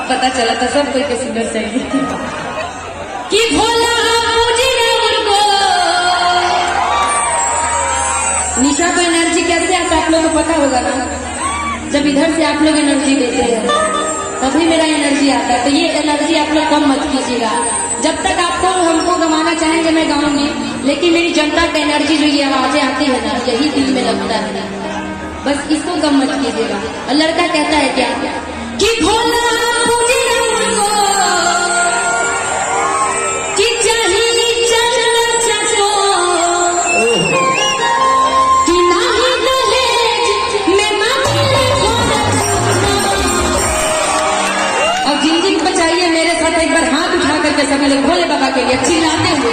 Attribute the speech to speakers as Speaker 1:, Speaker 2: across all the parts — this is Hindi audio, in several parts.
Speaker 1: पता चला था सब कोई के सुंदर चाहिए कि भोला मुझे उनको निशा को एनर्जी कैसे आता आप लोगों को पता होगा ना, जब इधर से आप लोग एनर्जी देते हैं तभी मेरा एनर्जी आता है। तो ये एनर्जी आप लोग कम मत कीजिएगा। जब तक आपको हमको गवाना चाहेंगे मैं गाऊंगी, लेकिन मेरी जनता का एनर्जी जो ये आवाजें आती है ना, यही दिल में लगता है। बस इसको कम मत कीजिएगा। और लड़का कहता है क्या कि भोला मुझे उनको कि चाहिए चाहिए। मेरे साथ एक बार हाथ उठा करके सभी लोग भोले बाबा के लिए चिल्लाते हुए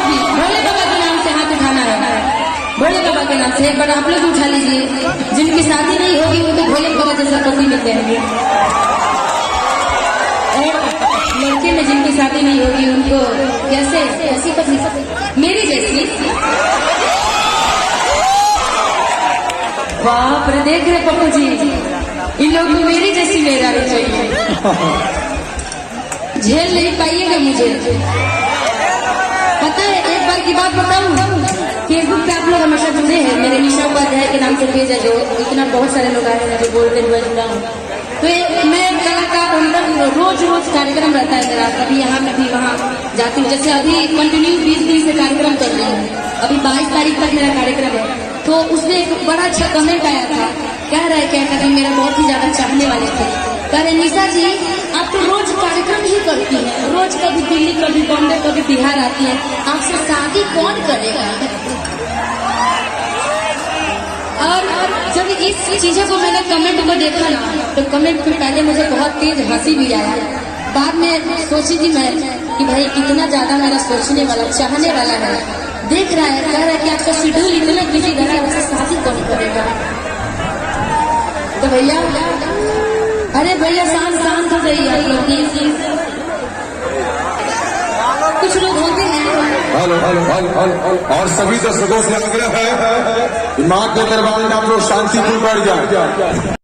Speaker 1: भी भोले बाबा के नाम से हाथ उठाना है। भोले बाबा के नाम से एक बार आप लोग उठा लीजिए। जिनकी शादी नहीं होगी वो तो भोले बाबा जैसा पति मिलते हैं, और लड़के में जिनकी शादी नहीं होगी उनको कैसे ऐसी पत्नी मेरी जैसी। बाप रे, देख रहे पप्पू जी, इन लोग को मेरी जैसी मेहरानी चाहिए। झेल नहीं पाइएगा मुझे। पता है एक बार की बात बताऊं, फेसबुक पे आप लोग हमेशा जुड़े हैं, मेरे निशा उपाध्याय के नाम से पेज है जो इतना बहुत सारे लोग आए हैं जो बोलते हुए जुड़ा हूँ। तो मैं कलाकार अंदर रोज कार्यक्रम रहता है मेरा, कभी यहाँ कभी वहाँ जाती हूँ। जैसे अभी कंटिन्यू 20 दिन से कार्यक्रम कर रही हूँ, अभी 22 तारीख तक मेरा कार्यक्रम है। तो उसने एक बड़ा अच्छा कमेंट आया था, कह रहा है क्या करें, मेरा बहुत ही ज्यादा चाहने वाले थे, कह रहे निशा जी आप तो रोज कार्यक्रम ही करती हैं, रोज कभी दिल्ली कभी बॉम्बे कभी बिहार आती हैं, आपसे शादी कौन करेगा। और जब इस चीजों को मैंने कमेंट को देखा ना, तो कमेंट पे पहले मुझे बहुत तेज हंसी भी आया। बाद में सोची थी मैं कि भाई कितना ज्यादा मेरा सोचने वाला चाहने वाला है, देख रहा है, कह रहा है कि आपका शेड्यूल इतना बिजी रहा है, उससे शादी कौन करेगा। तो भैया, अरे भैया शांत हो जाइए आप लोग। कुछ लोग होते हैं
Speaker 2: और सभी दर्शकों से आग्रह है, मां के दरबार में आप लोग शांतिपूर्ण बैठ जाए।